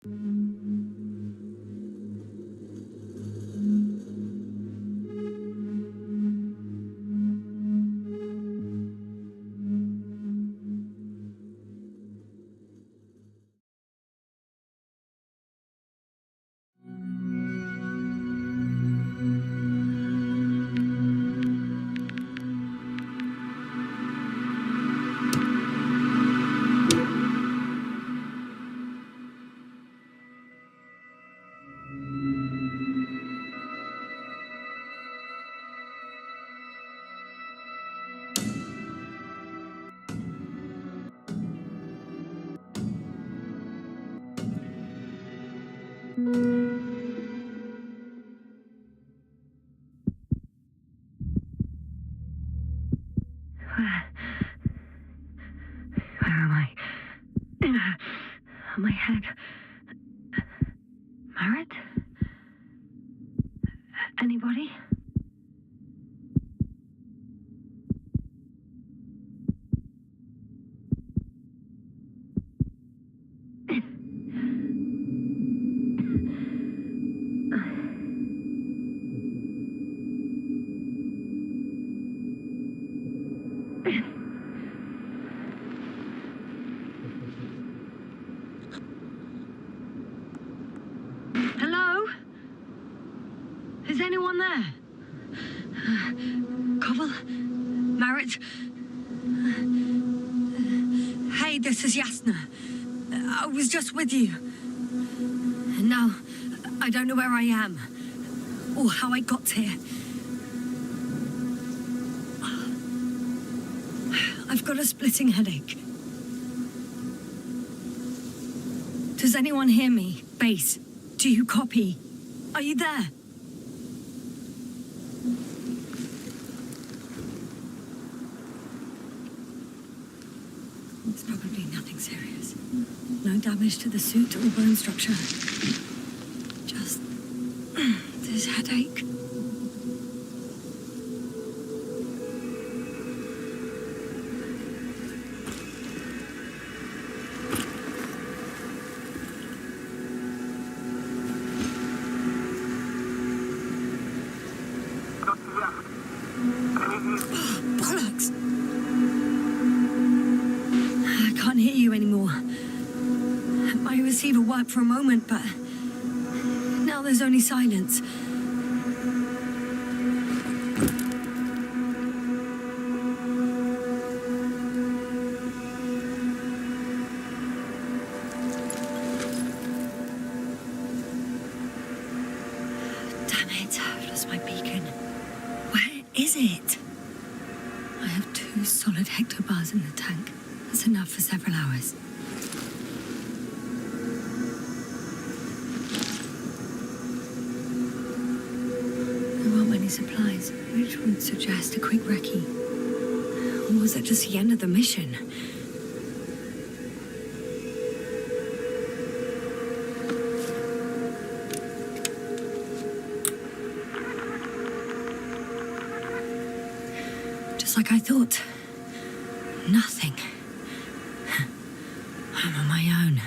Where am I? My head. Marit? Anybody? Hello? Is anyone there? Koval? Marit? Hey, this is Yasna. I was just with you. And now, I don't know where I am. Or how I got here. I've got a splitting headache. Does anyone hear me? Base, do you copy? Are you there? It's probably nothing serious. No damage to the suit or bone structure. Just this headache. Bollocks! I can't hear you anymore. My receiver worked for a moment, but now there's only silence. Damn it, I've lost my beacon. Where is it? I have 2 solid hectobars in the tank. That's enough for several hours. There aren't many supplies, which would suggest a quick recce. Or was it just the end of the mission? Just like I thought. Nothing. I'm on my own.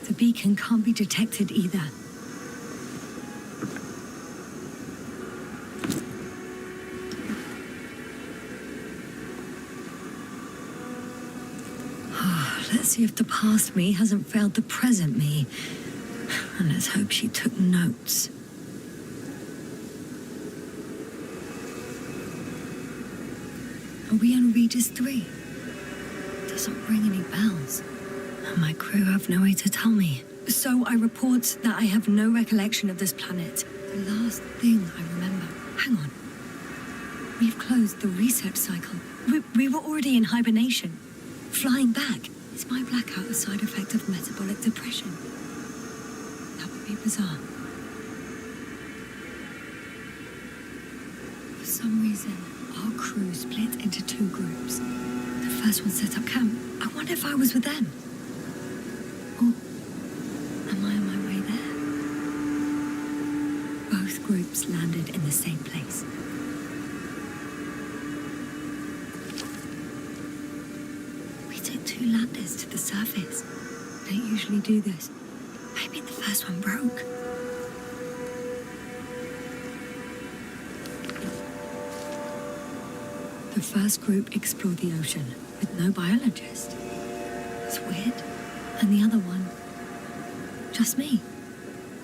The beacon can't be detected either. Let's see if the past me hasn't failed the present me. And let's hope she took notes. Are we on Regis 3? Doesn't ring any bells. And my crew have no way to tell me. So I report that I have no recollection of this planet. The last thing I remember... Hang on. We've closed the research cycle. We were already in hibernation. Flying back. Is my blackout a side effect of metabolic depression? That would be bizarre. For some reason, our crew split into 2 groups. The first one set up camp. I wonder if I was with them. Or am I on my way there? Both groups landed in the same place. We took 2 landers to the surface. I don't usually do this. Maybe the first one broke. The first group explored the ocean with no biologist. It's weird. And the other one, just me,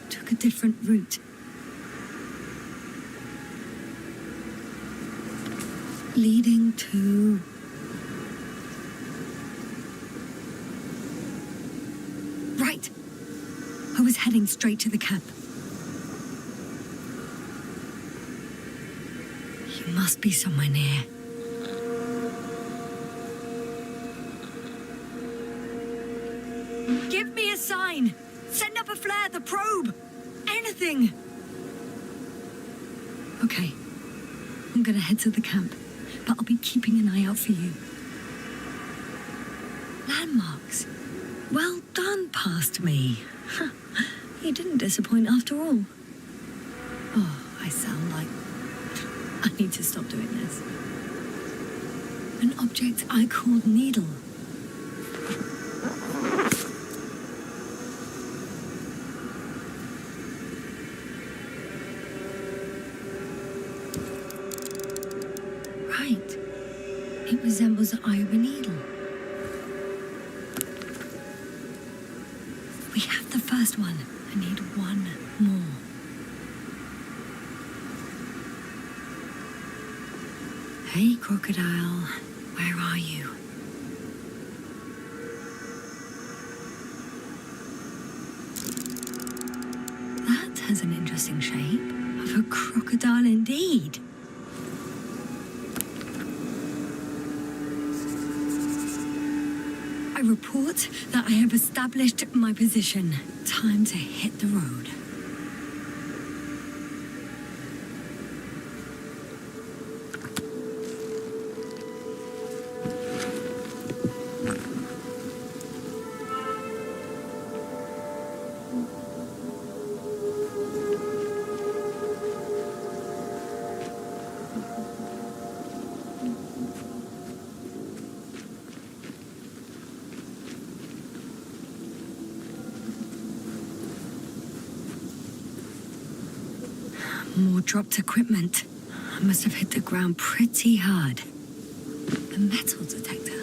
took a different route. Leading to... Right! I was heading straight to the camp. You must be somewhere near. Give me a sign! Send up a flare, the probe! Anything! Okay. I'm gonna head to the camp, but I'll be keeping an eye out for you. Landmarks. Well done, past me. You didn't disappoint after all. Oh, I sound like... I need to stop doing this. An object I called Needle. Right. It resembles the eye of a needle. We have the first one. I need one more. Hey, crocodile. Where are you? That has an interesting shape. Of a crocodile indeed. I report that I have established my position. Time to hit the road. More dropped equipment. I must have hit the ground pretty hard. A metal detector.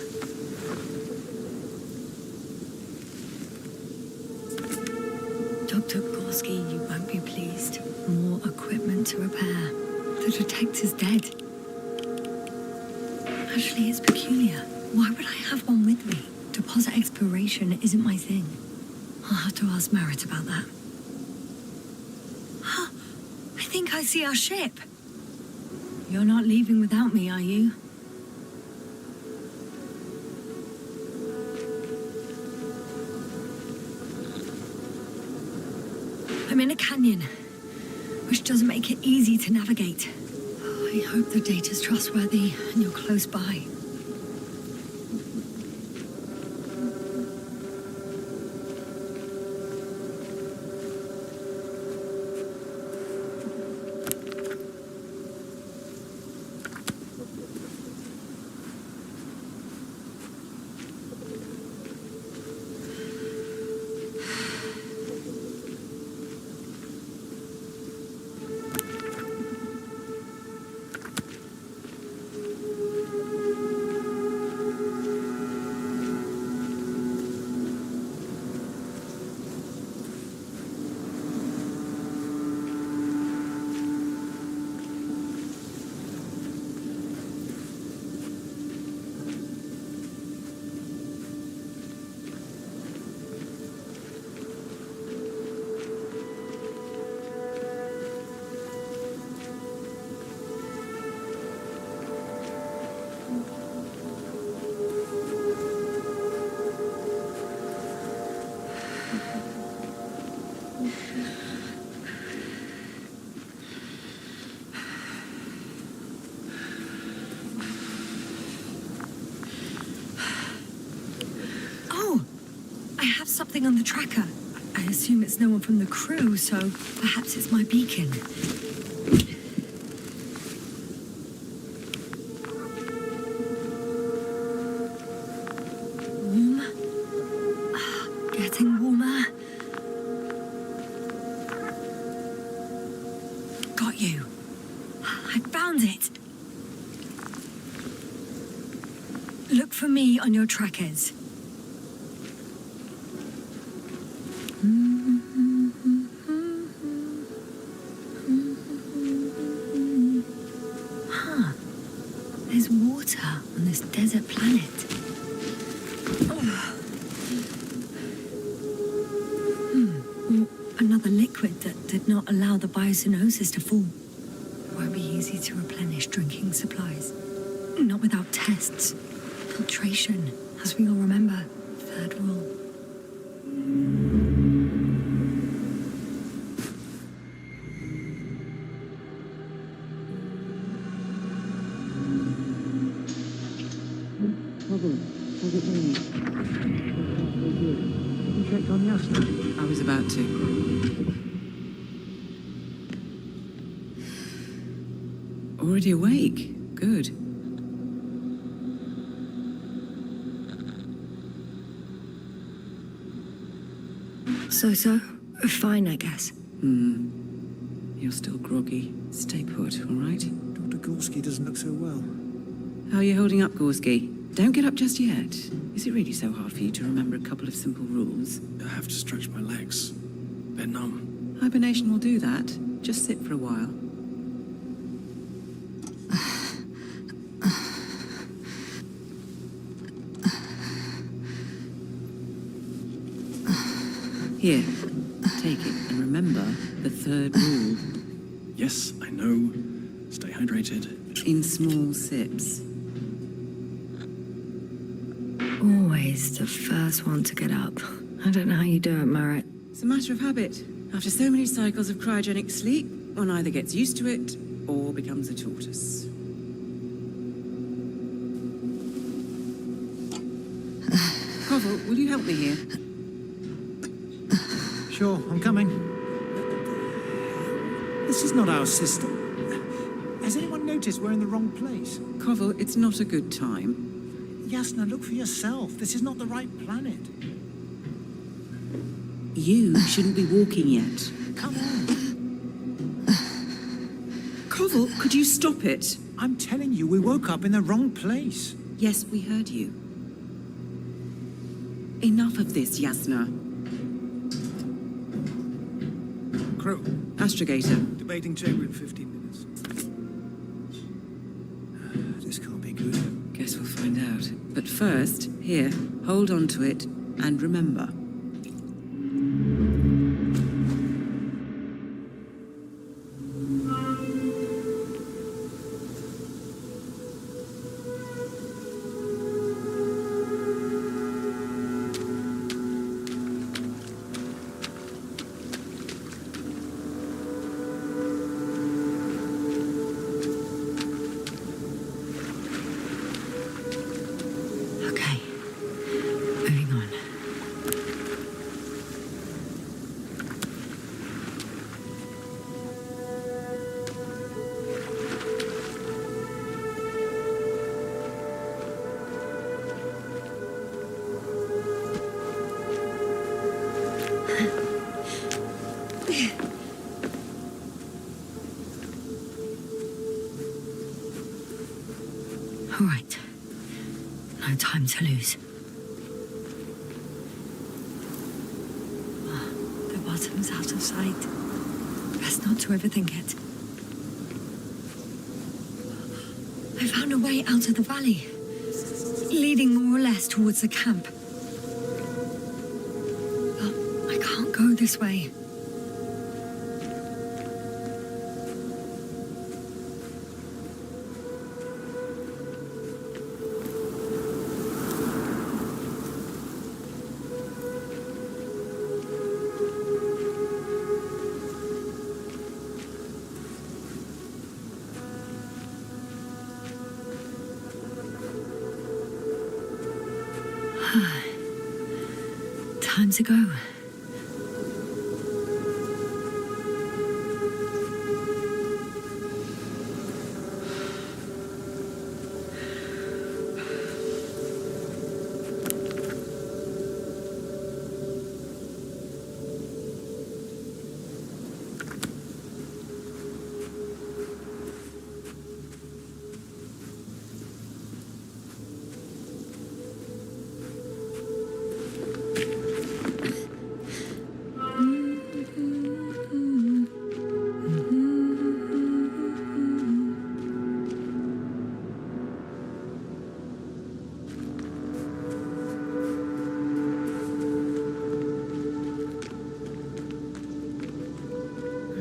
Dr. Gorski, you won't be pleased. More equipment to repair. The detector's dead. Actually, it's peculiar. Why would I have one with me? Deposit exploration isn't my thing. I'll have to ask Merritt about that. I think I see our ship. You're not leaving without me, are you? I'm in a canyon, which doesn't make it easy to navigate. I hope the data's trustworthy and you're close by. Something on the tracker. I assume it's no one from the crew, so perhaps it's my beacon. Warm. Get Look for me on your trackers. Huh. There's water on this desert planet. Another liquid that did not allow the biocenosis to fall. Won't be easy to replenish drinking supplies. Not without tests. Filtration, as we all remember. Third rule. How's it going? You checked on Yasna? I was about to. Already awake? Good. So? Fine, I guess. You're still groggy. Stay put, all right? Dr. Gorski doesn't look so well. How are you holding up, Gorski? Don't get up just yet. Is it really so hard for you to remember a couple of simple rules? I have to stretch my legs. They're numb. Hibernation will do that. Just sit for a while. Here, take it and remember the third rule. Yes, I know. Stay hydrated. In small sips. Always the first one to get up. I don't know how you do it, Merritt. It's a matter of habit. After so many cycles of cryogenic sleep, one either gets used to it or becomes a tortoise. Koval, will you help me here? Sure, I'm coming. This is not our system. Has anyone noticed we're in the wrong place? Koval, it's not a good time. Yasna, look for yourself. This is not the right planet. You shouldn't be walking yet. Come on. Koval, could you stop it? I'm telling you, we woke up in the wrong place. Yes, we heard you. Enough of this, Yasna. Crew, Astrogator. debating chamber in 15 minutes. This can't be good. Guess we'll find out. But first, here, hold on to it and remember. Okay. Moving on. All right. No time to lose. The bottom's out of sight. Best not to overthink it. I found a way out of the valley, leading more or less towards the camp. But I can't go this way. Time to go.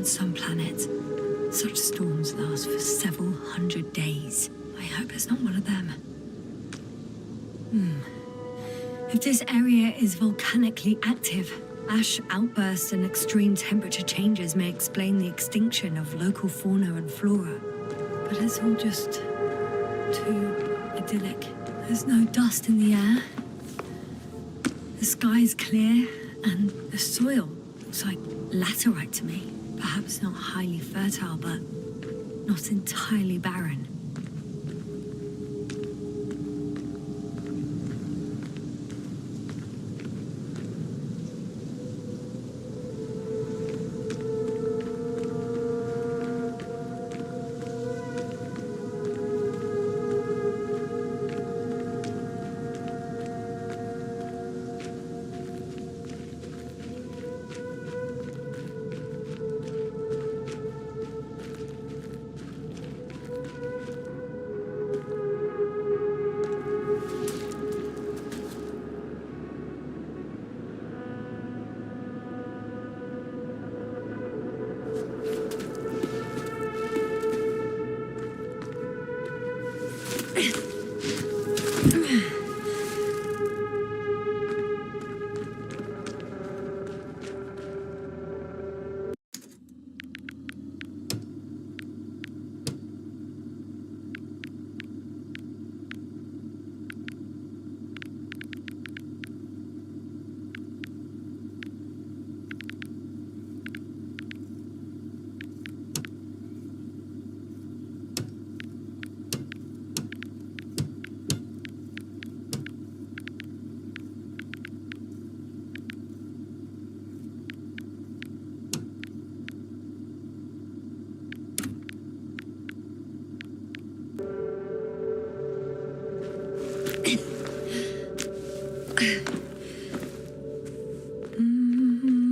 some planets, such storms last for several hundred days. I hope it's not one of them. If this area is volcanically active, ash outbursts and extreme temperature changes may explain the extinction of local fauna and flora. But it's all just too idyllic. There's no dust in the air. The sky's clear, and the soil looks like laterite to me. Perhaps not highly fertile, but not entirely barren.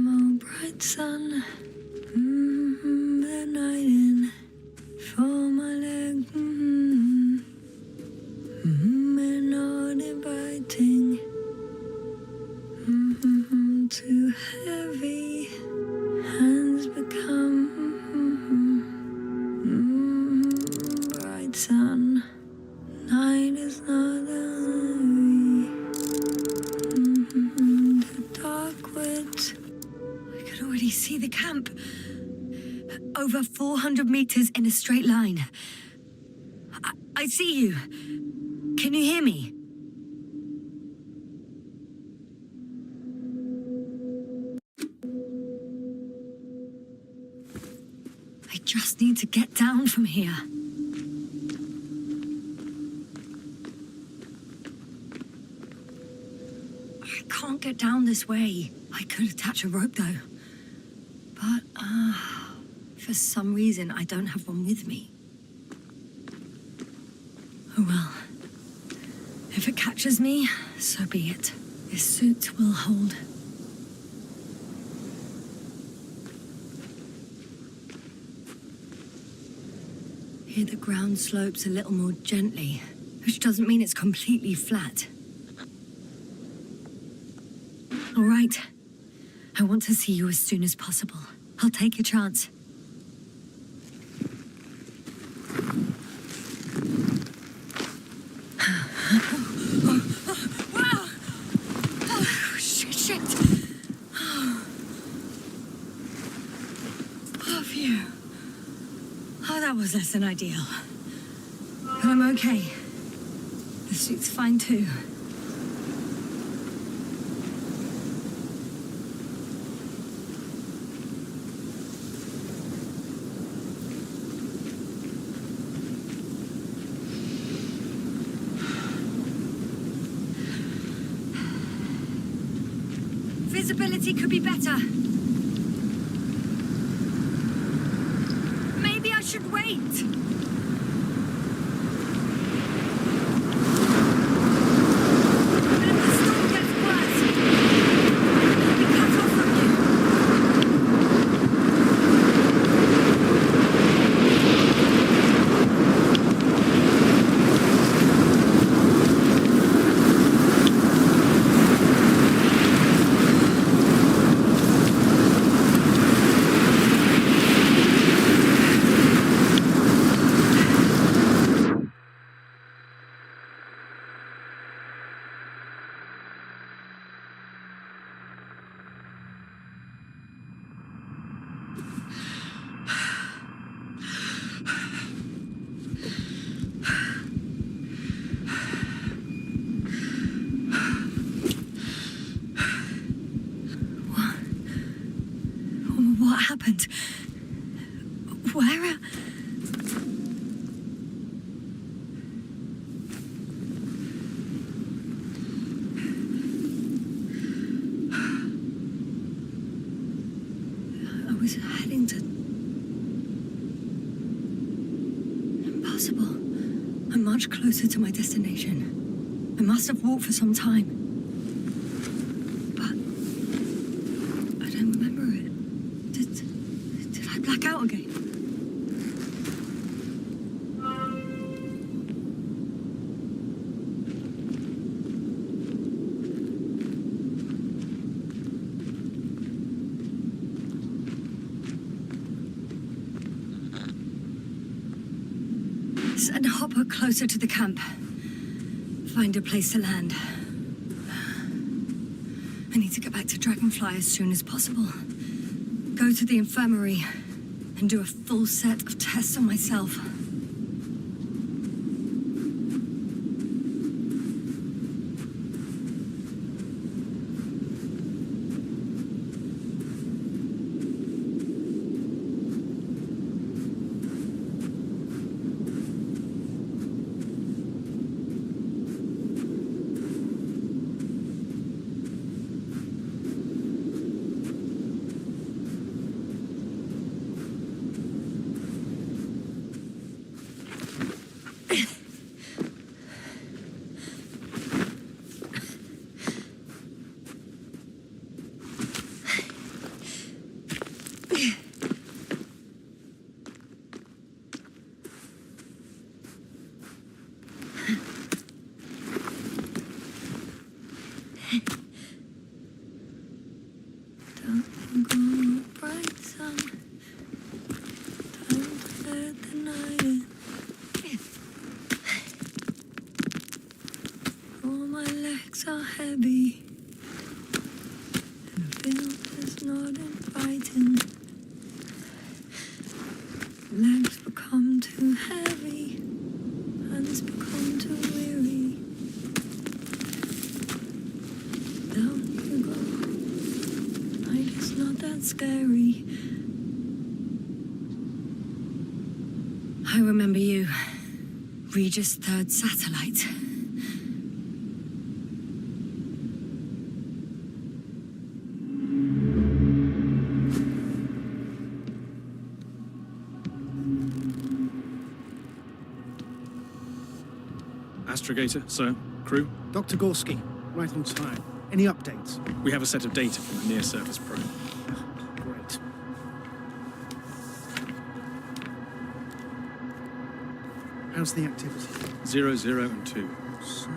Oh, bright sun, the night in for my leg, and not inviting, too heavy, hands become, bright sun, night is not see the camp. Over 400 meters in a straight line. I see you. Can you hear me? I just need to get down from here. I can't get down this way. I could attach a rope though. But, for some reason, I don't have one with me. Oh well. If it catches me, so be it. This suit will hold. Here the ground slopes a little more gently, which doesn't mean it's completely flat. All right. I want to see you as soon as possible. I'll take a chance. Wow! Oh, shit! Oh, phew. Oh, that was less than ideal. But I'm okay. The suit's fine too. Visibility could be better. Maybe I should wait. But if the storm gets worse, I'll be cut off from can't. Where? I was heading to... Impossible. I'm much closer to my destination. I must have walked for some time. But I don't remember it. Did I black out again? Send Hopper closer to the camp. Find a place to land. I need to get back to Dragonfly as soon as possible. Go to the infirmary and do a full set of tests on myself. Are heavy, and feel is not inviting. Legs become too heavy, hands become too weary. Down you go. Night is not that scary. I remember you, Regis' third satellite. Astrogator, sir. Crew? Dr. Gorski, right on time. Any updates? We have a set of data from the near-surface probe. Great. How's the activity? 0, 0, and 2. So,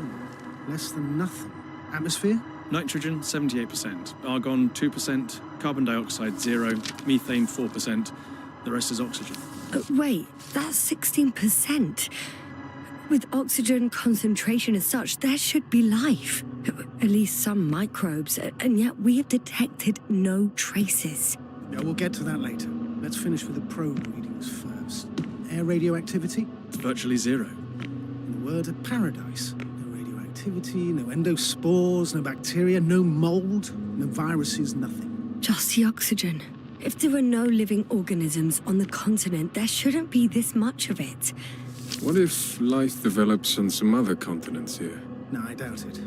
less than nothing. Atmosphere? Nitrogen, 78%. Argon, 2%. Carbon dioxide, 0. Methane, 4%. The rest is oxygen. Wait, that's 16%. With oxygen concentration as such, there should be life. At least some microbes, and yet we have detected no traces. Yeah, we'll get to that later. Let's finish with the probe readings first. Air radioactivity? Virtually 0. In a word, a paradise. No radioactivity, no endospores, no bacteria, no mold, no viruses, nothing. Just the oxygen. If there are no living organisms on the continent, there shouldn't be this much of it. What if life develops on some other continents here? No, I doubt it.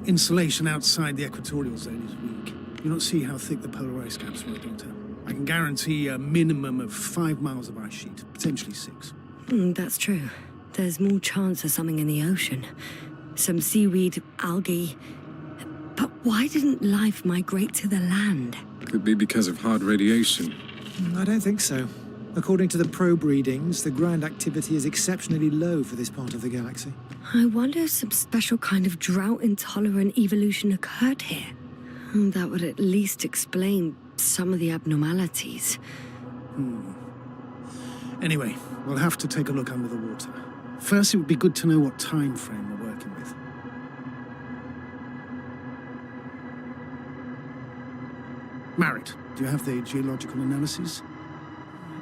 Insulation outside the equatorial zone is weak. You don't see how thick the polar ice caps were, Doctor. I can guarantee a minimum of 5 miles of ice sheet, potentially 6. That's true. There's more chance of something in the ocean. Some seaweed, algae. But why didn't life migrate to the land? Could be because of hard radiation. I don't think so. According to the probe readings, the ground activity is exceptionally low for this part of the galaxy. I wonder if some special kind of drought-intolerant evolution occurred here. That would at least explain some of the abnormalities. Anyway, we'll have to take a look under the water. First, it would be good to know what time frame we're working with. Marit, do you have the geological analyses?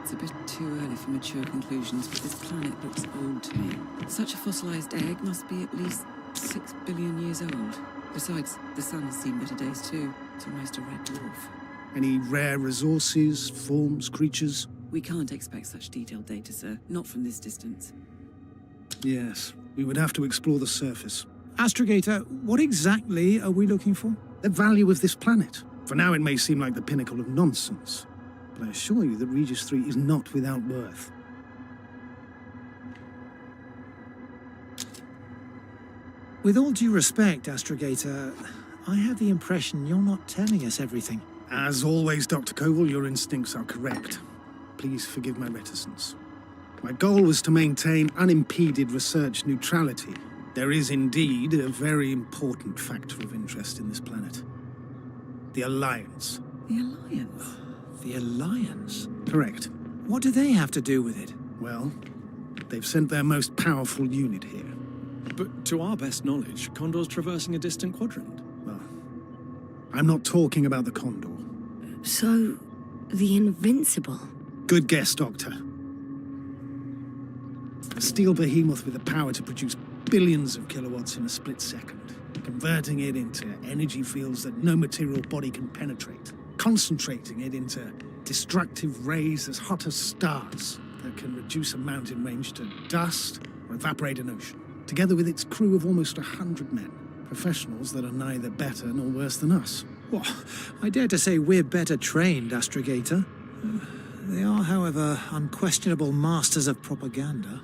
It's a bit too early for mature conclusions, but this planet looks old to me. Such a fossilized egg must be at least 6 billion years old. Besides, the sun has seen better days too. It's almost a red dwarf. Any rare resources, forms, creatures? We can't expect such detailed data, sir. Not from this distance. Yes, we would have to explore the surface. Astrogator, what exactly are we looking for? The value of this planet. For now, it may seem like the pinnacle of nonsense, but I assure you that Regis 3 is not without worth. With all due respect, Astrogator, I have the impression you're not telling us everything. As always, Dr. Koval, your instincts are correct. Please forgive my reticence. My goal was to maintain unimpeded research neutrality. There is indeed a very important factor of interest in this planet. The Alliance. The Alliance? The Alliance? Correct. What do they have to do with it? Well, they've sent their most powerful unit here. But to our best knowledge, Condor's traversing a distant quadrant. Well, I'm not talking about the Condor. So, the Invincible. Good guess, Doctor. A steel behemoth with the power to produce billions of kilowatts in a split second, converting it into energy fields that no material body can penetrate, concentrating it into destructive rays as hot as stars that can reduce a mountain range to dust or evaporate an ocean, together with its crew of almost 100 men, professionals that are neither better nor worse than us. Well, I dare to say we're better trained, Astrogator. They are, however, unquestionable masters of propaganda.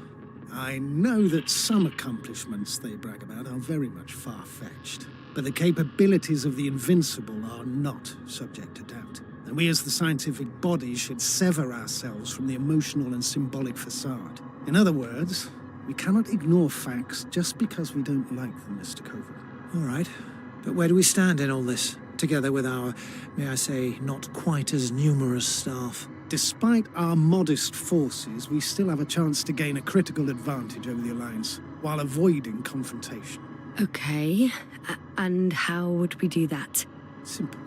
I know that some accomplishments they brag about are very much far-fetched, but the capabilities of the Invincible are not subject to doubt. And we as the scientific body should sever ourselves from the emotional and symbolic facade. In other words, we cannot ignore facts just because we don't like them, Mr. Koval. All right, but where do we stand in all this, together with our, may I say, not quite as numerous staff? Despite our modest forces, we still have a chance to gain a critical advantage over the Alliance, while avoiding confrontation. Okay, and how would we do that? Simple.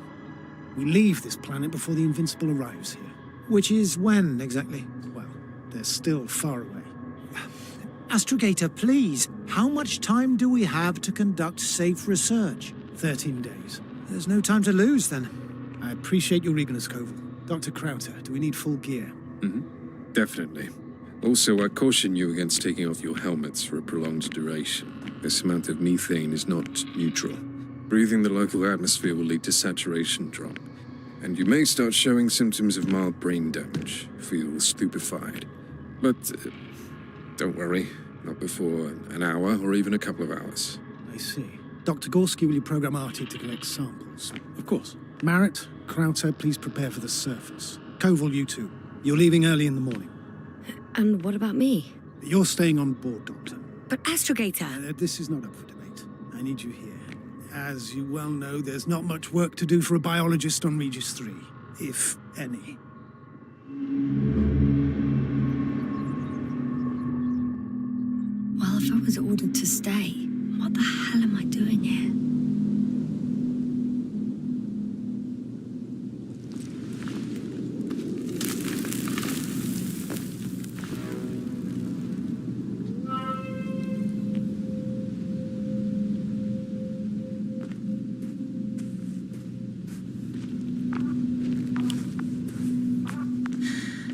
We leave this planet before the Invincible arrives here. Which is when, exactly? Well, they're still far away. Astrogator, please, how much time do we have to conduct safe research? 13 days. There's no time to lose, then. I appreciate your eagerness, Koval. Dr. Krauter, do we need full gear? Definitely. Also, I caution you against taking off your helmets for a prolonged duration. This amount of methane is not neutral. Breathing the local atmosphere will lead to saturation drop, and you may start showing symptoms of mild brain damage, feel stupefied. But don't worry, not before an hour or even a couple of hours. I see. Dr. Gorski, will you program Artie to collect samples? Of course. Marrett, Krauter, please prepare for the surface. Koval, you too. You're leaving early in the morning. And what about me? You're staying on board, Doctor. But Astrogator... This is not up for debate. I need you here. As you well know, there's not much work to do for a biologist on Regis 3, if any. Well, if I was ordered to stay, what the hell am I doing here?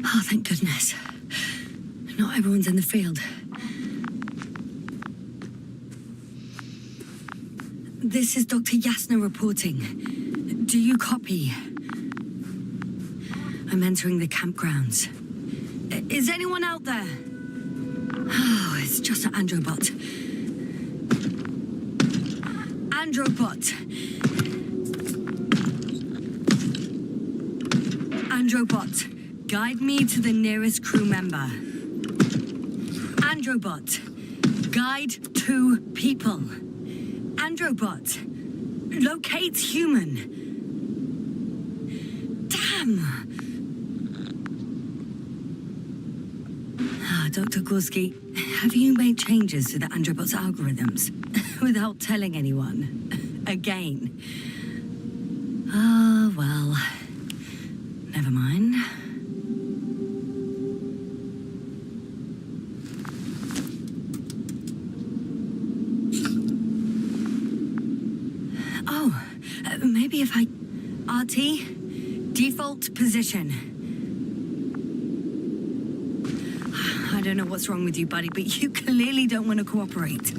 Oh, thank goodness. Not everyone's in the field. This is Dr. Yasna reporting. Do you copy? I'm entering the campgrounds. Is anyone out there? Oh, it's just an Androbot. Androbot! Androbot, guide me to the nearest crew member. Androbot, guide 2 people. Androbot, locate human. Damn! Dr. Gorski, have you made changes to the Androbot's algorithms without telling anyone? Again? Ah, well, never mind. Maybe if I... Artie, Default position. I don't know what's wrong with you, buddy, but you clearly don't want to cooperate.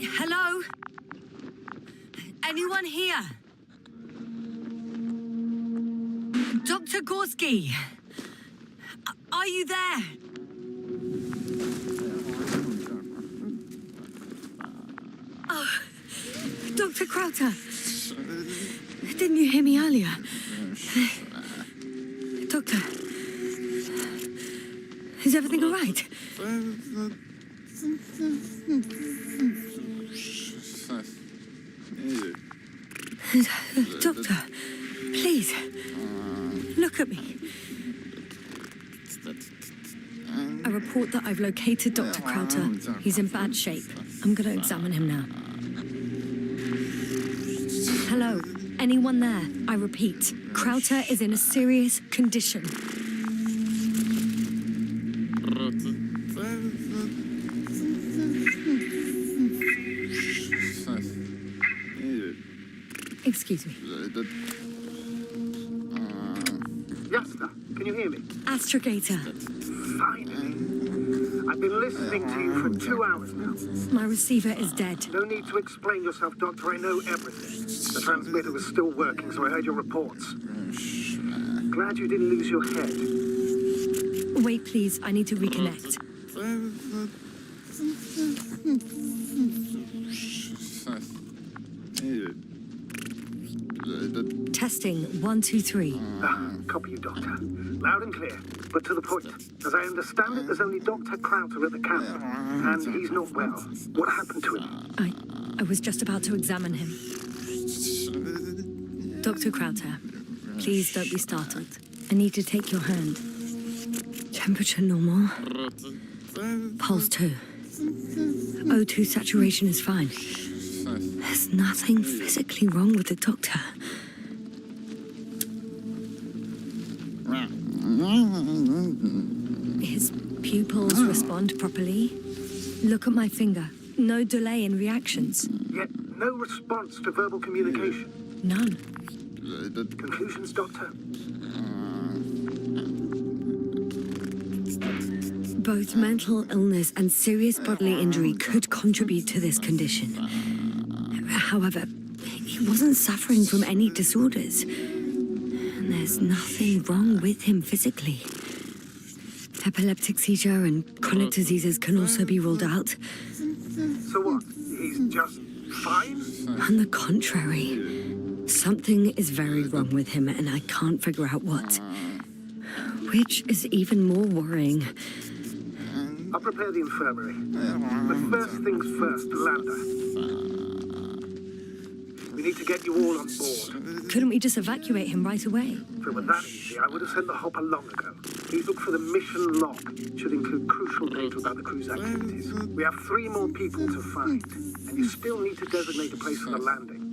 Hello? Anyone here? Dr. Gorski? Are you there? Oh, Dr. Krauter. Didn't you hear me earlier? Doctor. Is everything all right? Doctor, please, look at me. I report that I've located Dr. Krauter. He's in bad shape. I'm going to examine him now. Hello, anyone there? I repeat, Krauter is in a serious condition. Excuse me. Yes, sir. Can you hear me? Astrogator. Finally. I've been listening to you for 2 hours now. My receiver is dead. No need to explain yourself, Doctor. I know everything. The transmitter was still working, so I heard your reports. Glad you didn't lose your head. Wait, please. I need to reconnect. Testing 1, 2, 3. Copy you, Doctor. Loud and clear, but to the point. As I understand it, there's only Dr. Krauter at the camp, and he's not well. What happened to him? I was just about to examine him. Dr. Krauter, please don't be startled. I need to take your hand. Temperature normal. Pulse 2. O2 saturation is fine. There's nothing physically wrong with the doctor. His pupils respond properly. Look at my finger. No delay in reactions. Yet no response to verbal communication. None. Conclusions, Doctor? Both mental illness and serious bodily injury could contribute to this condition. However, he wasn't suffering from any disorders. And there's nothing wrong with him physically. Epileptic seizure and chronic diseases can also be ruled out. So what? He's just fine? On the contrary, something is very wrong with him and I can't figure out what. Which is even more worrying. I'll prepare the infirmary. But first things first, Lander. We need to get you all on board. Couldn't we just evacuate him right away? If it were that easy, I would have sent the hopper long ago. Please look for the mission log. It should include crucial data about the crew's activities. We have 3 more people to find, and you still need to designate a place for the landing.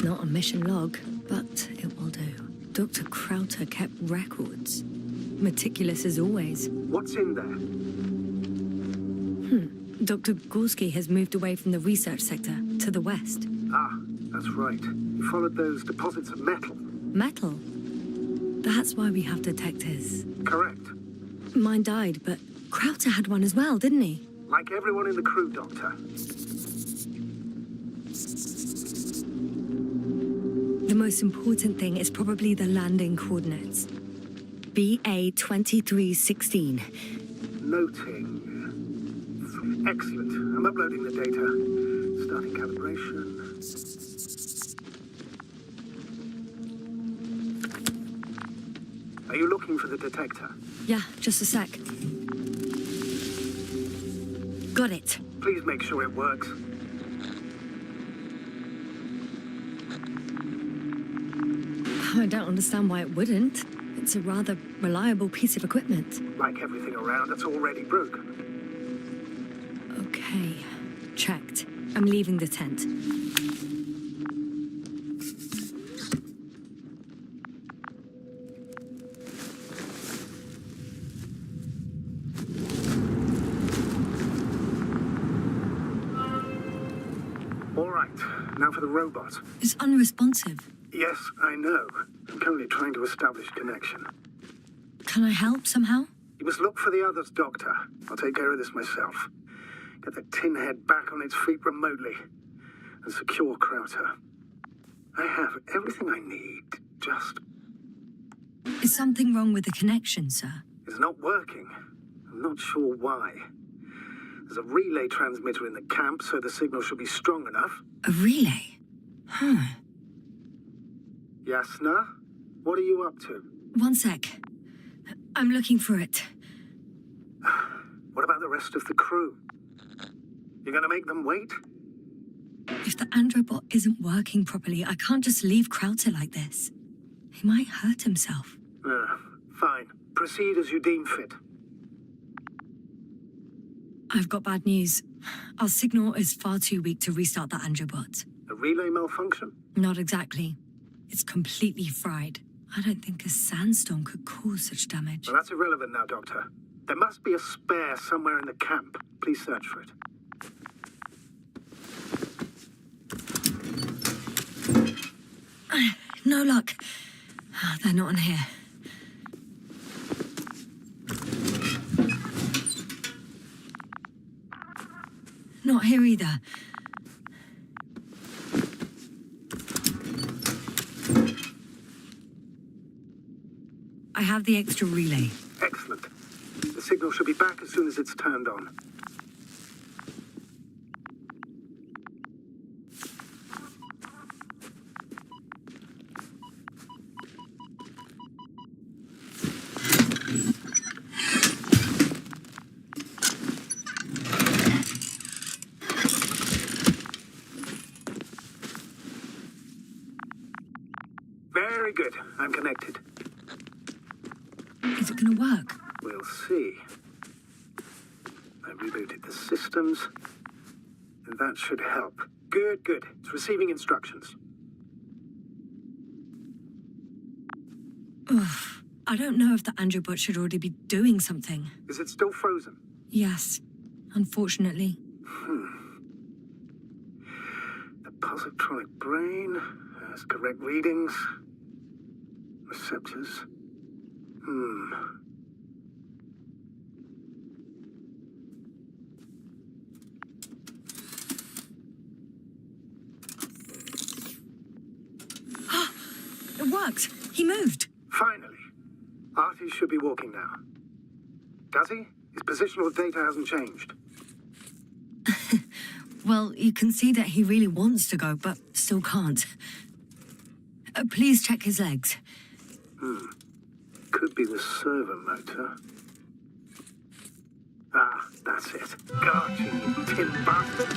Not a mission log, but it will do. Dr. Krauter kept records. Meticulous as always. What's in there? Dr. Gorski has moved away from the research sector to the west. Ah, that's right. You followed those deposits of metal. Metal? That's why we have detectors. Correct. Mine died, but Crowther had one as well, didn't he? Like everyone in the crew, Doctor. The most important thing is probably the landing coordinates. BA 2316. Noting. Excellent. I'm uploading the data. Starting calibration. Are you looking for the detector? Yeah, just a sec. Got it. Please make sure it works. I don't understand why it wouldn't. It's a rather reliable piece of equipment. Like everything around, it's already broken. Okay, checked. I'm leaving the tent. All right, now for the robot. It's unresponsive. Yes, I know. I'm currently trying to establish connection. Can I help somehow? You must look for the others, Doctor. I'll take care of this myself. Get the tin head back on its feet remotely. And secure Crowther. I have everything I need. Just... Is something wrong with the connection, sir? It's not working. I'm not sure why. There's a relay transmitter in the camp, so the signal should be strong enough. A relay? Huh. Yasna? What are you up to? One sec. I'm looking for it. What about the rest of the crew? You're gonna make them wait? If the Androbot isn't working properly, I can't just leave Crowther like this. He might hurt himself. Fine. Proceed as you deem fit. I've got bad news. Our signal is far too weak to restart the Androbot. A relay malfunction? Not exactly. It's completely fried. I don't think a sandstorm could cause such damage. Well, that's irrelevant now, Doctor. There must be a spare somewhere in the camp. Please search for it. No luck. They're not in here. Not here either. I have the extra relay. Excellent. The signal should be back as soon as it's turned on. Very good. I'm connected. Is it gonna work? We'll see. I rebooted the systems, and that should help. Good, good. It's receiving instructions. Ugh. I don't know if the Androbot should already be doing something. Is it still frozen? Yes, unfortunately. The positronic brain has correct readings. Receptors. It worked. He moved. Finally. Artie should be walking now. Does he? His positional data hasn't changed. Well, you can see that he really wants to go, but still can't. Please check his legs. Could be the servo motor. Ah, that's it. Got you tin bastard.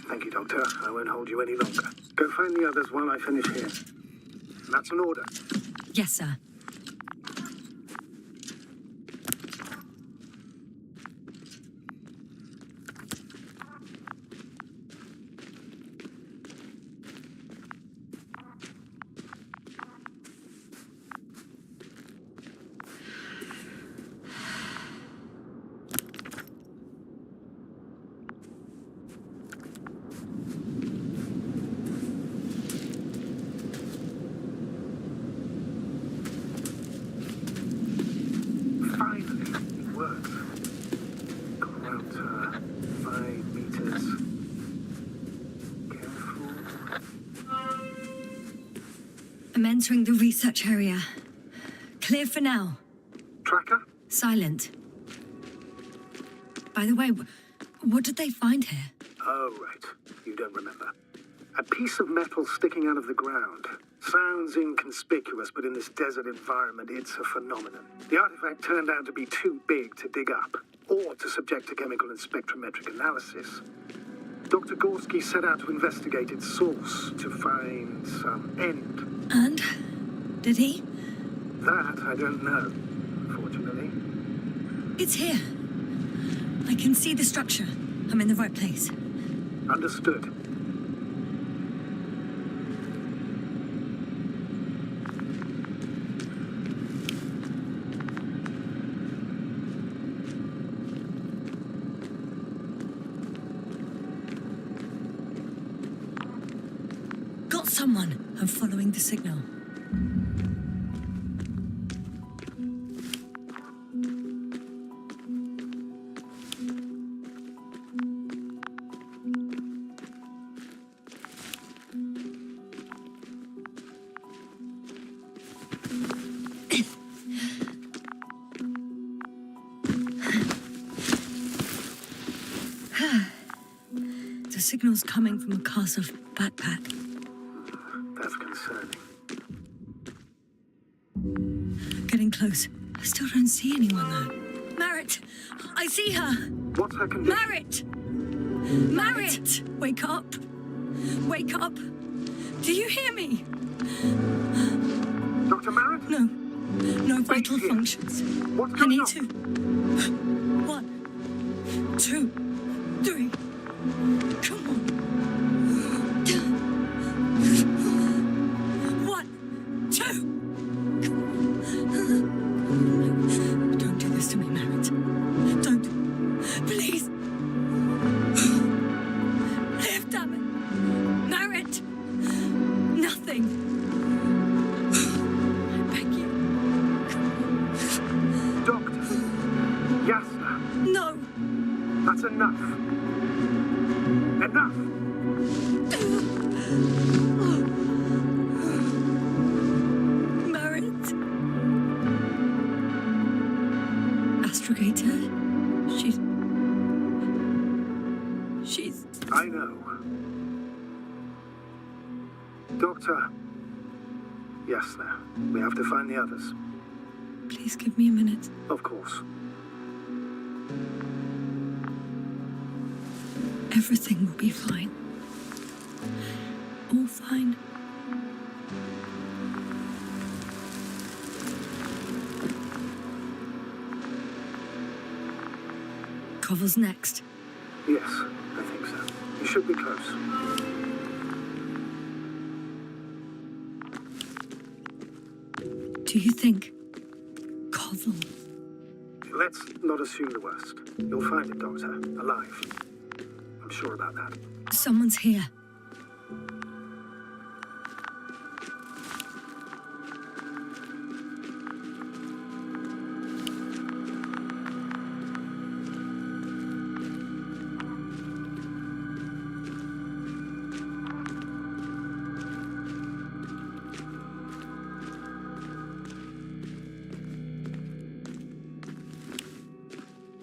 Thank you, Doctor. I won't hold you any longer. Go find the others while I finish here. That's an order. Yes, sir. I'm entering the research area. Clear for now. Tracker? Silent. By the way, what did they find here? Oh, right. You don't remember. A piece of metal sticking out of the ground. Sounds inconspicuous, but in this desert environment, it's a phenomenon. The artifact turned out to be too big to dig up, or to subject to chemical and spectrometric analysis. Dr. Gorski set out to investigate its source, to find some end. And? Did he? That I don't know, fortunately. It's here. I can see the structure. I'm in the right place. Understood. Got someone. I'm following the signal. The signal's coming from a Kasov backpack. That's concerning. Getting close. I still don't see anyone though. Marit! I see her! What's her condition? Marit! Marit! Wake up! Wake up! Do you hear me? Dr. Merritt? No. No vital here. functions. What's I going need on? to. 1, 2, 3. Come on. 1, 2. Don't do this to me, Marit. Don't. Please. Live, damn it. Marit. Nothing. I beg you. Doctor. Yasna. No. That's enough. Enough! Marit. Astrogator. She's. I know. Doctor. Yasna, we have to find the others. Please give me a minute. Of course. Everything will be fine. All fine. Koval's next. Yes, I think so. You should be close. Do you think Koval? Let's not assume the worst. You'll find it, Doctor. Alive. I'm sure about that. Someone's here.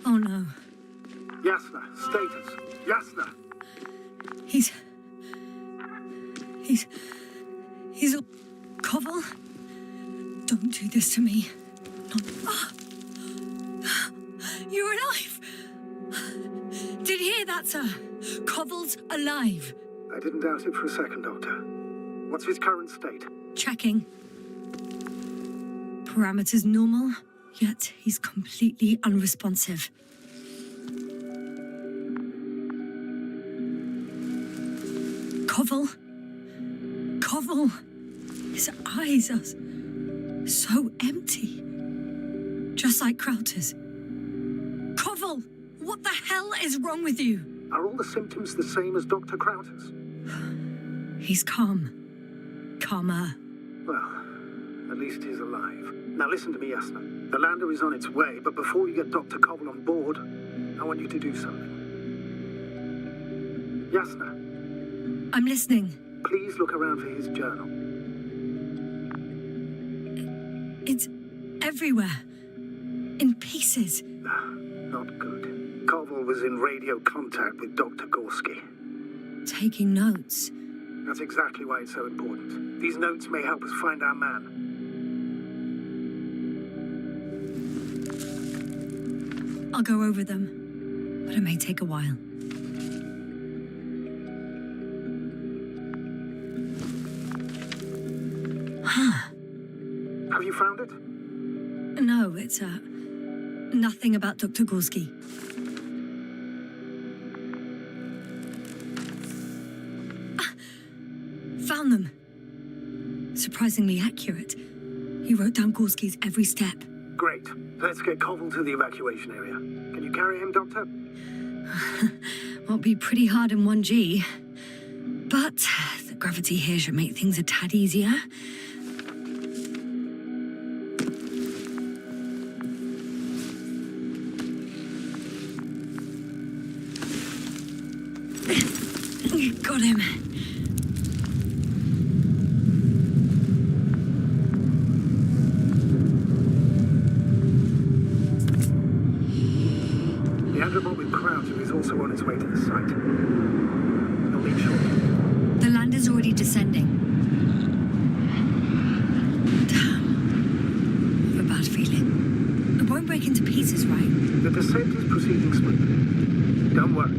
Oh no. Yasna, status. Yasna! He's Koval? Don't do this to me. Not. You're alive! Did you hear that, sir? Koval's alive. I didn't doubt it for a second, Doctor. What's his current state? Checking. Parameters normal, yet he's completely unresponsive. Koval. His eyes are so empty. Just like Krauter's. Koval, what the hell is wrong with you? Are all the symptoms the same as Dr. Krauter's? He's calm. Calmer. Well, at least he's alive. Now listen to me, Yasna. The lander is on its way, but before you get Dr. Koval on board, I want you to do something. Yasna, I'm listening. please look around for his journal. It's everywhere. In pieces. Not good. Koval was in radio contact with Dr. Gorski. Taking notes. That's exactly why it's so important. These notes may help us find our man. I'll go over them, but it may take a while. Have you found it? No, it's nothing about Dr. Gorski. Found them. Surprisingly accurate. He wrote down Gorski's every step. Great. Let's get Koval to the evacuation area. Can you carry him, Doctor? Won't be pretty hard in 1G. But the gravity here should make things a tad easier. Got him. The Andromod with Croucher is also on its way to the site. You'll need shortly. The lander's already descending. Damn. I have a bad feeling. It won't break into pieces, right? The descent is proceeding smoothly. Don't worry.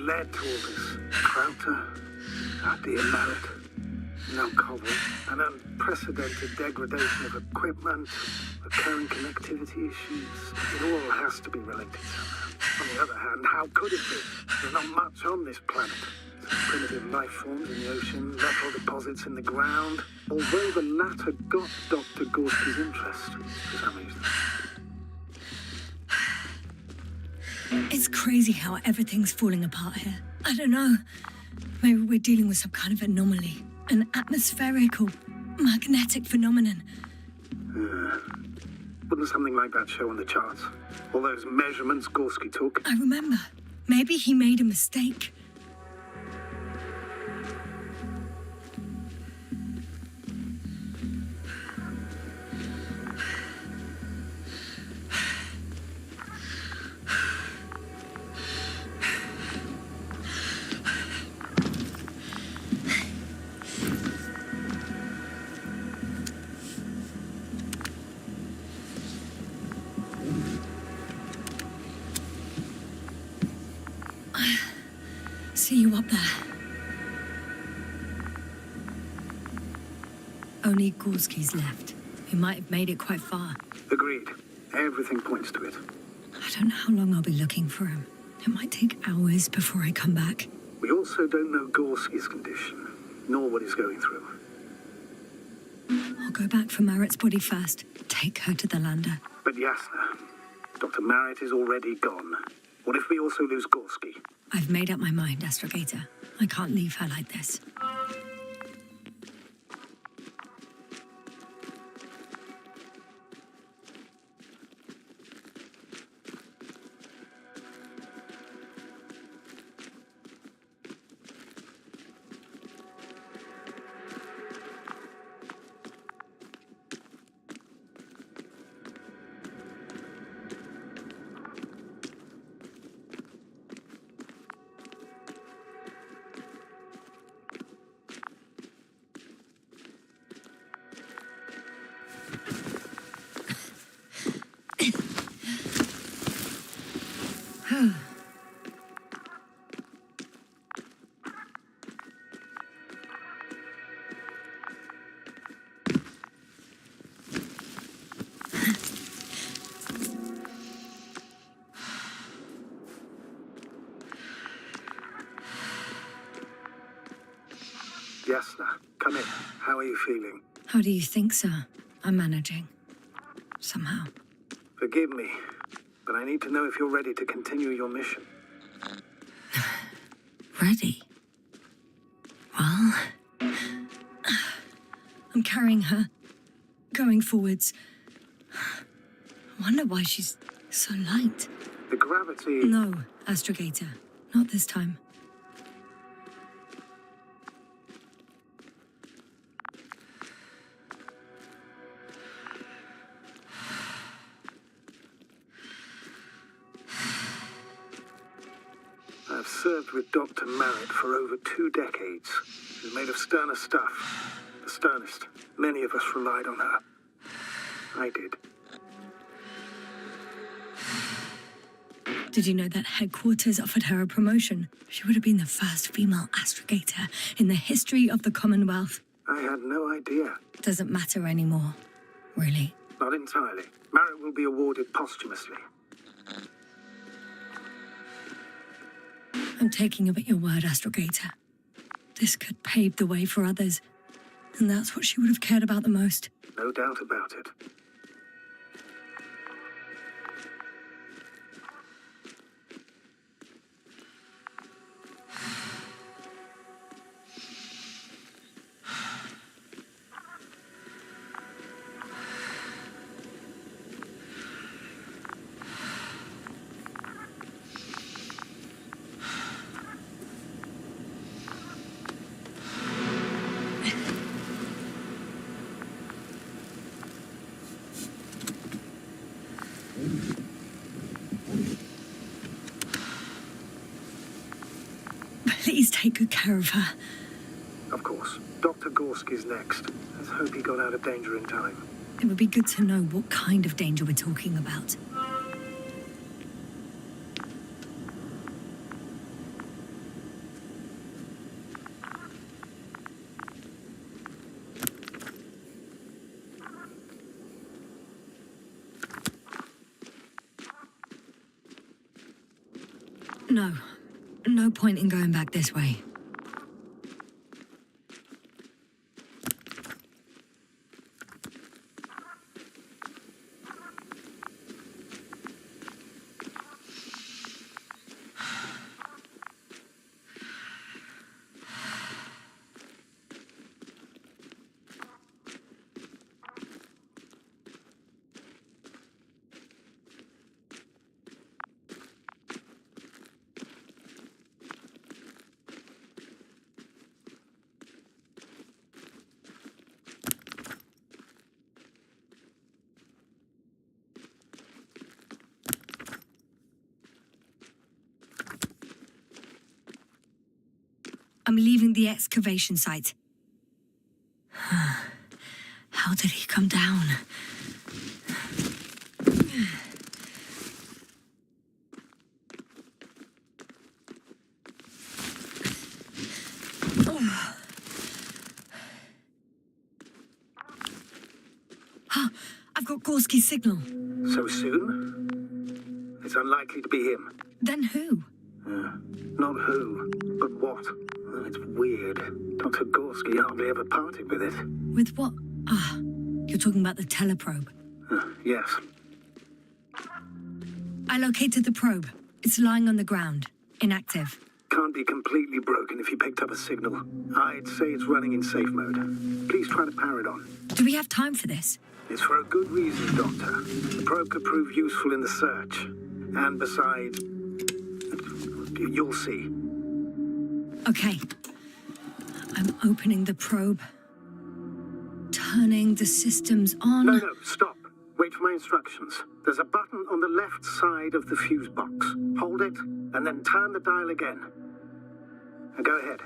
Led to all this. Crowter, our dear Mallet, now Koval, an unprecedented degradation of equipment, recurring connectivity issues. It all has to be related somehow. On the other hand, how could it be? There's not much on this planet. There's primitive life forms in the ocean, metal deposits in the ground. Although the latter got Dr. Gorski's interest for some reason. It's crazy how everything's falling apart here. I don't know. Maybe we're dealing with some kind of anomaly. An atmospheric or magnetic phenomenon. Wouldn't something like that show on the charts? All those measurements Gorski took? I remember. Maybe he made a mistake. See you up there. Only Gorski's left. He might have made it quite far. Agreed. Everything points to it. I don't know how long I'll be looking for him. It might take hours before I come back. We also don't know Gorski's condition, nor what he's going through. I'll go back for Marrett's body first. Take her to the lander. But Yasna, Dr. Marrett is already gone. What if we also lose Gorski? I've made up my mind, Astrogator. I can't leave her like this. Yasna, come in. How are you feeling? How do you think, sir? I'm managing. Somehow. Forgive me, but I need to know if you're ready to continue your mission. Ready? Well, I'm carrying her, going forwards. I wonder why she's so light. The gravity... No, Astrogator. Not this time. I've served with Dr. Merritt for over 2 decades. She's made of sterner stuff. The sternest. Many of us relied on her. I did. Did you know that headquarters offered her a promotion? She would have been the first female astrogator in the history of the Commonwealth. I had no idea. Doesn't matter anymore, really. Not entirely. Merritt will be awarded posthumously. I'm taking you at your word, Astrogator. This could pave the way for others. And that's what she would have cared about the most. No doubt about it. Please take good care of her. Of course. Dr. Gorski's next. Let's hope he got out of danger in time. It would be good to know what kind of danger we're talking about. No. No point in going back this way. I'm leaving the excavation site. How did he come down? I've got Gorski's signal. So soon? It's unlikely to be him. Then who? Not who, but what. It's weird. Dr. Gorski hardly ever parted with it. With what? You're talking about the teleprobe. Yes. I located the probe. It's lying on the ground. Inactive. Can't be completely broken if you picked up a signal. I'd say it's running in safe mode. Please try to power it on. Do we have time for this? It's for a good reason, Doctor. The probe could prove useful in the search. And besides, you'll see. Okay. I'm opening the probe. Turning the systems on. No, stop. Wait for my instructions. There's a button on the left side of the fuse box. Hold it, and then turn the dial again. Now go ahead.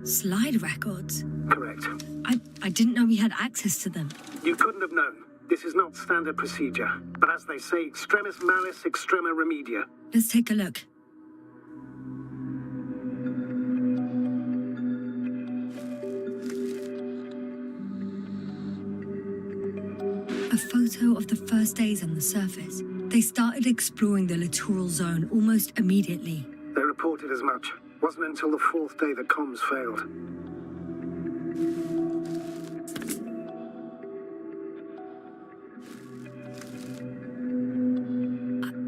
Slide records? Correct. I didn't know we had access to them. You couldn't have known. This is not standard procedure. But as they say, extremis malis, extrema remedia. Let's take a look. A photo of the first days on the surface. They started exploring the littoral zone almost immediately. They reported as much. Wasn't until the 4th day that comms failed.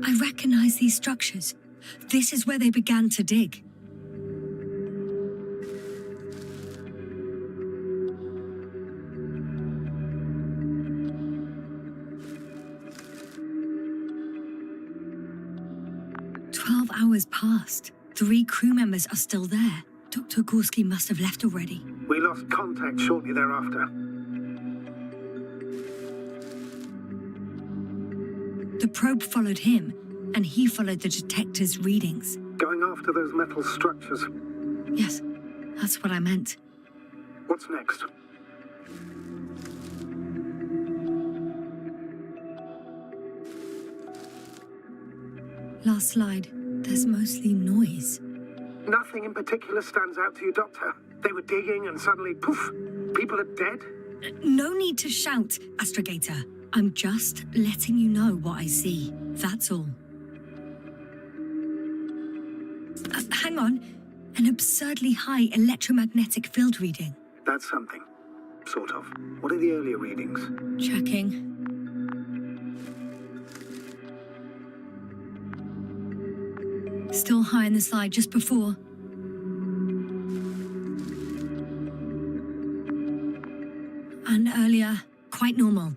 I recognize these structures. This is where they began to dig. Hours passed. 3 crew members are still there. Dr. Gorski must have left already. We lost contact shortly thereafter. The probe followed him, and he followed the detector's readings. Going after those metal structures. Yes, that's what I meant. What's next? Last slide. There's mostly noise. Nothing in particular stands out to you, Doctor. They were digging and suddenly, poof, people are dead? No need to shout, Astrogator. I'm just letting you know what I see. That's all. Hang on. An absurdly high electromagnetic field reading. That's something. Sort of. What are the earlier readings? Checking. Still high in the slide just before. And earlier, quite normal.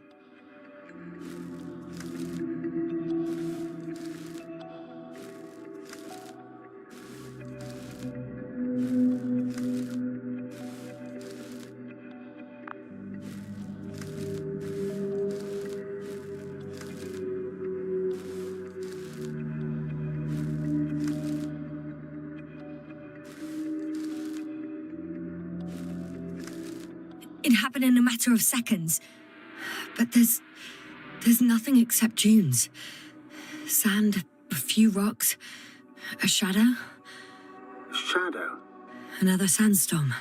It happened in a matter of seconds. But there's nothing except dunes. Sand, a few rocks, a shadow. Shadow? Another sandstorm,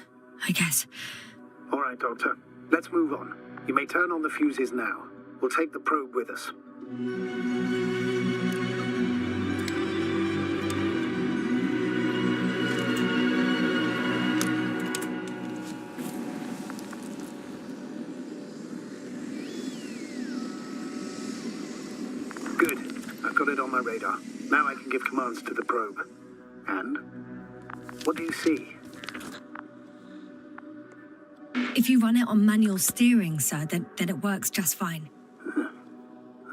I guess. All right, Doctor. Let's move on. You may turn on the fuses now. We'll take the probe with us. Good. I've got it on my radar. Now I can give commands to the probe. And? What do you see? If you run it on manual steering, sir, then it works just fine.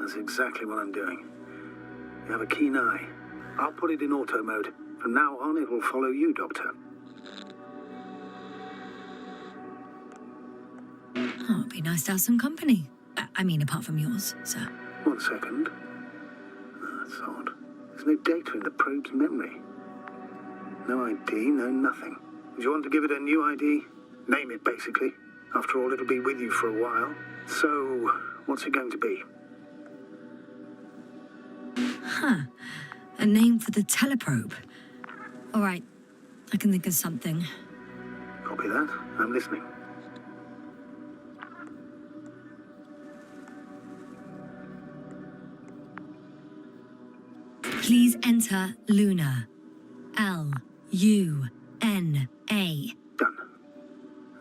That's exactly what I'm doing. You have a keen eye. I'll put it in auto mode. From now on, it will follow you, Doctor. Oh, it'd be nice to have some company. I mean, apart from yours, sir. 1 second. That's odd. There's no data in the probe's memory. No ID, no nothing. Do you want to give it a new ID? Name it, basically. After all, it'll be with you for a while. So, what's it going to be? Huh. A name for the teleprobe. All right. I can think of something. Copy that. I'm listening. Please enter Luna. L-U-N-A. Done.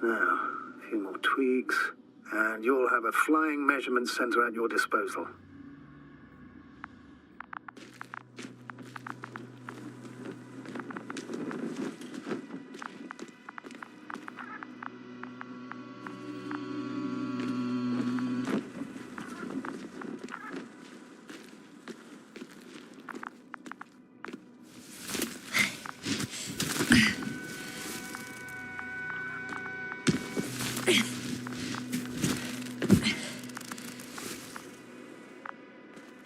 Now, a few more tweaks, and you'll have a flying measurement center at your disposal.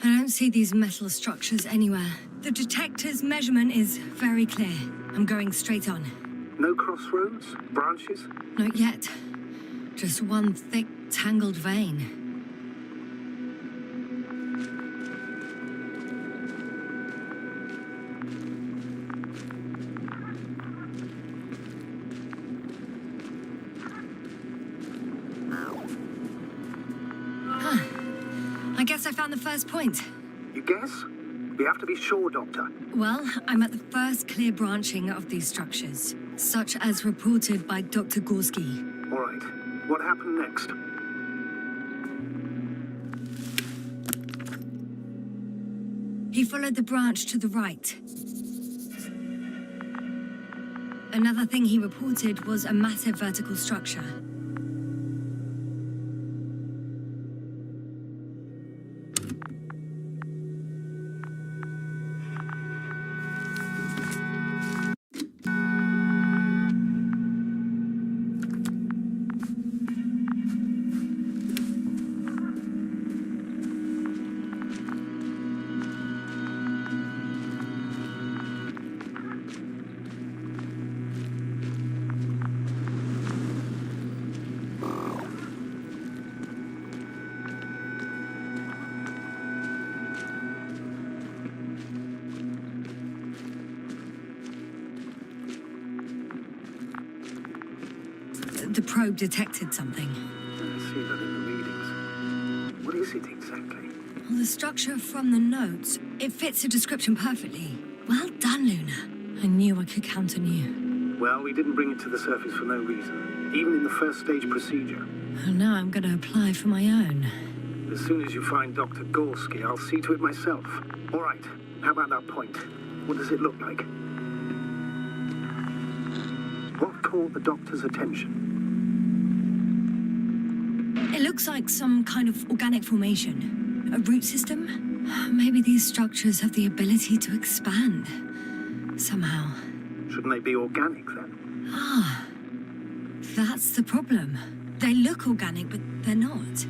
I don't see these metal structures anywhere. The detector's measurement is very clear. I'm going straight on. No crossroads? Branches? Not yet. Just one thick, tangled vein. I guess I found the first point. You guess? We have to be sure, Doctor. Well, I'm at the first clear branching of these structures, such as reported by Dr. Gorski. All right. What happened next? He followed the branch to the right. Another thing he reported was a massive vertical structure. The probe detected something. I see that in the readings. What is it exactly? Well, the structure from the notes, it fits the description perfectly. Well done, Luna. I knew I could count on you. Well, we didn't bring it to the surface for no reason, even in the first stage procedure. And now I'm going to apply for my own. As soon as you find Dr. Gorski, I'll see to it myself. All right, how about that point? What does it look like? What caught the doctor's attention? It looks like some kind of organic formation. A root system? Maybe these structures have the ability to expand. Somehow. Shouldn't they be organic then? Ah. That's the problem. They look organic, but they're not.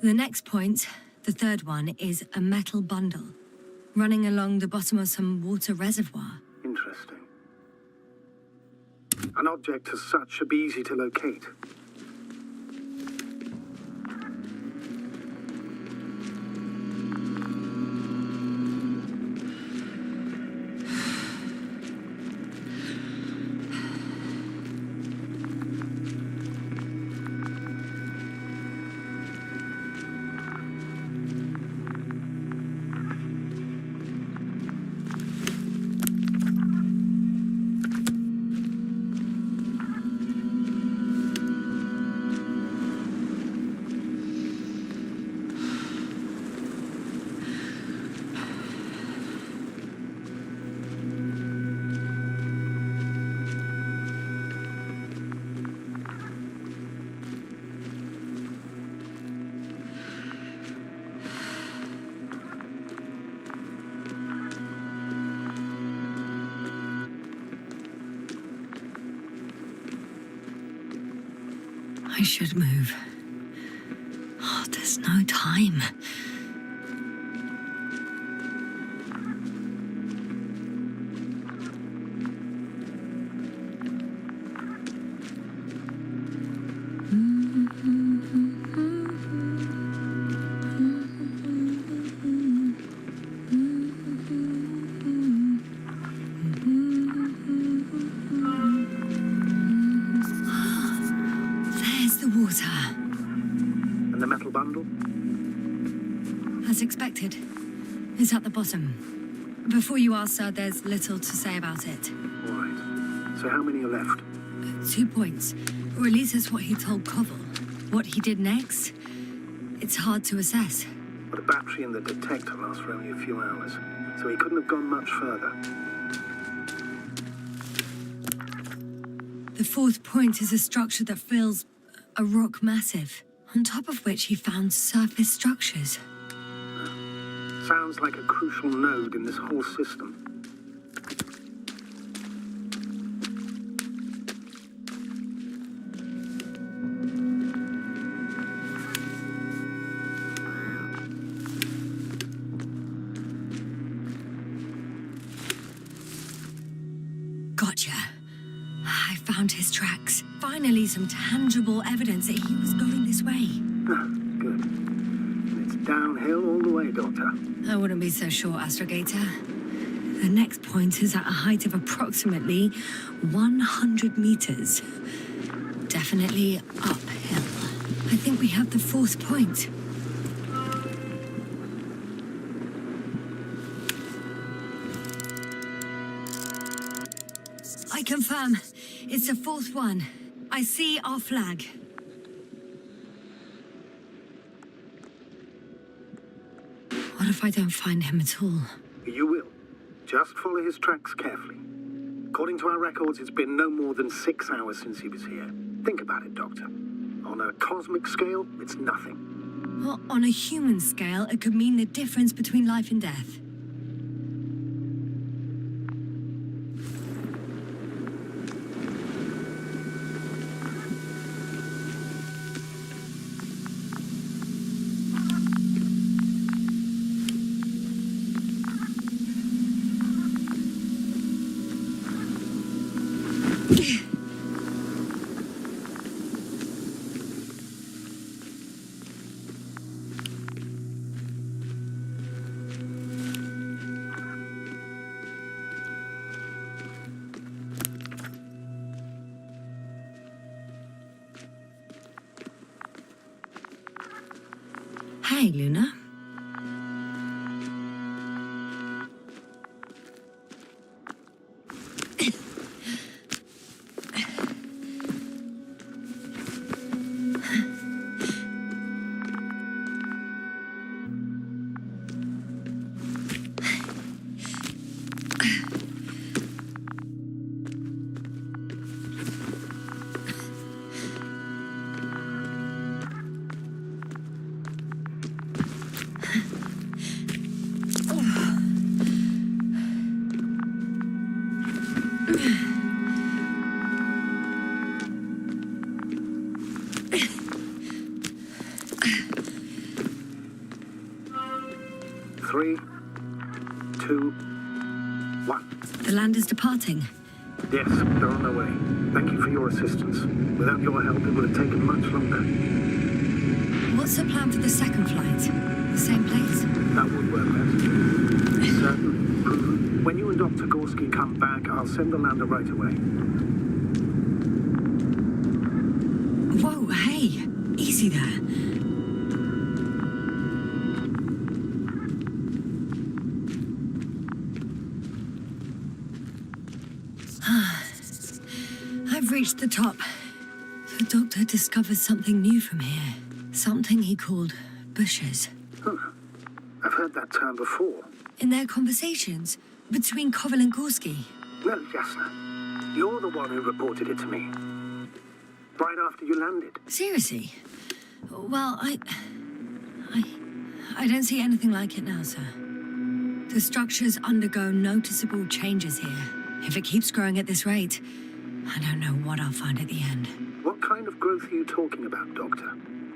The next point, the third one, is a metal bundle running along the bottom of some water reservoir. Interesting. An object as such should be easy to locate. I should move. Oh, there's no time. And the metal bundle? As expected. It's at the bottom. Before you ask, sir, there's little to say about it. All right. So how many are left? 2 points. Or at least that's what he told Koval. What he did next, it's hard to assess. But the battery and the detector last for only a few hours, so he couldn't have gone much further. The fourth point is a structure that fills a rock massive, on top of which he found surface structures. Sounds like a crucial node in this whole system. Gotcha. I found his tracks. Finally, some tangible evidence that he was going this way. Good. And it's downhill all the way, Doctor. I wouldn't be so sure, Astrogator. The next point is at a height of approximately 100 meters. Definitely uphill. I think we have the fourth point. I confirm. It's the fourth one. I see our flag. What if I don't find him at all? You will. Just follow his tracks carefully. According to our records, it's been no more than 6 hours since he was here. Think about it, Doctor. On a cosmic scale, it's nothing. Well, on a human scale, it could mean the difference between life and death. Hey, Luna. Three, two, one. The land is departing. Yes, they're on their way. Thank you for your assistance. Without your help, it would have taken much longer. What's the plan for the second flight? The same place? That would work better. Certain, proven. When you and Dr. Gorski come back, I'll send the lander right away. Whoa, hey! Easy there. I've reached the top. The doctor discovered something new from here. Something he called bushes. Huh. I've heard that term before. In their conversations between Koval and Gorski. No, Jasna. You're the one who reported it to me. Right after you landed. Seriously? Well, I don't see anything like it now, sir. The structures undergo noticeable changes here. If it keeps growing at this rate, I don't know what I'll find at the end. What kind of growth are you talking about, Doctor?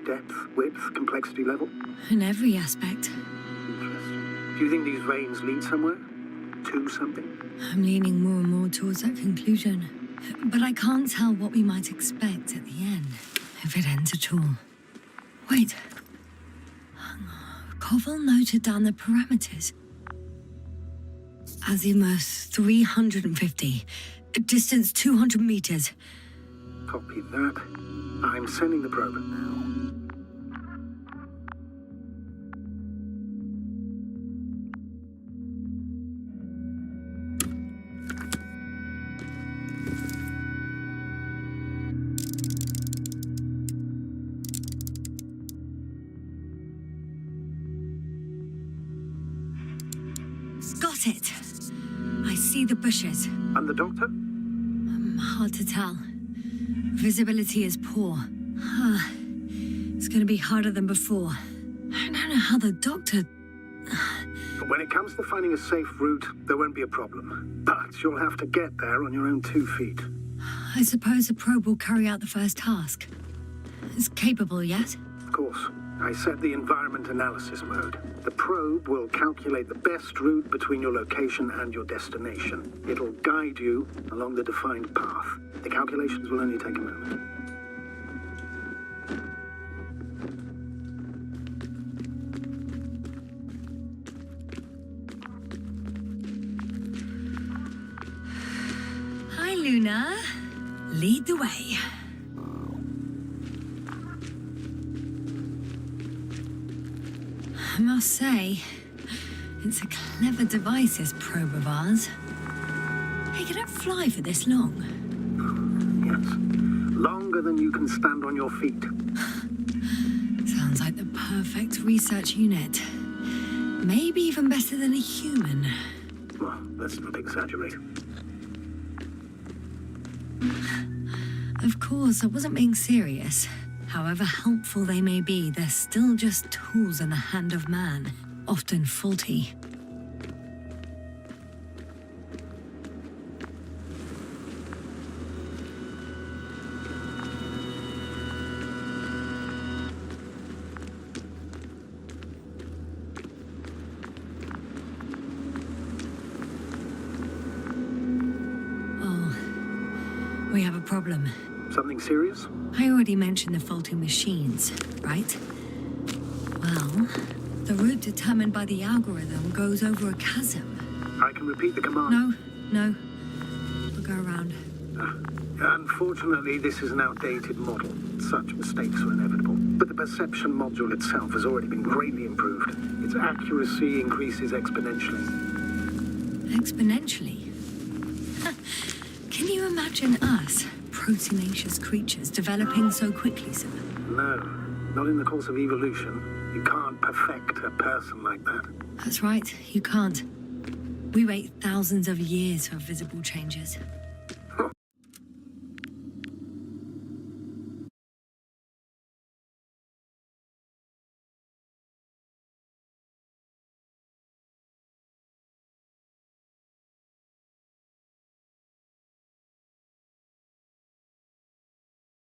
Depth, width, complexity level? In every aspect. Interesting. Do you think these veins lead somewhere? To something? I'm leaning more and more towards that conclusion. But I can't tell what we might expect at the end, if it ends at all. Wait. Koval noted down the parameters. Azimuth 350. Distance 200 meters. Copy that. I'm sending the probe now. Got it. I see the bushes. And the doctor? Hard to tell. Visibility is poor. It's going to be harder than before. I don't know how the doctor... But when it comes to finding a safe route, there won't be a problem. But you'll have to get there on your own 2 feet. I suppose the probe will carry out the first task. It's capable yet? Of course. I set the environment analysis mode. The probe will calculate the best route between your location and your destination. It'll guide you along the defined path. The calculations will only take a moment. Hi, Luna. Lead the way. I must say, it's a clever device, this probe of ours. Hey, can it fly for this long? Yes. Longer longer than you can stand on your feet. Sounds like the perfect research unit. Maybe even better than a human. Well, let's not exaggerate. Of course, I wasn't being serious. However helpful they may be, they're still just tools in the hand of man, often faulty. Oh, we have a problem. Something serious? I already mentioned the faulty machines, right? Well, the route determined by the algorithm goes over a chasm. I can repeat the command. No. We'll go around. Unfortunately, this is an outdated model. Such mistakes are inevitable. But the perception module itself has already been greatly improved. Its accuracy increases exponentially. Exponentially? Can you imagine us, proteinaceous creatures, developing so quickly, sir? No, not in the course of evolution. You can't perfect a person like that. That's right, you can't. We wait thousands of years for visible changes.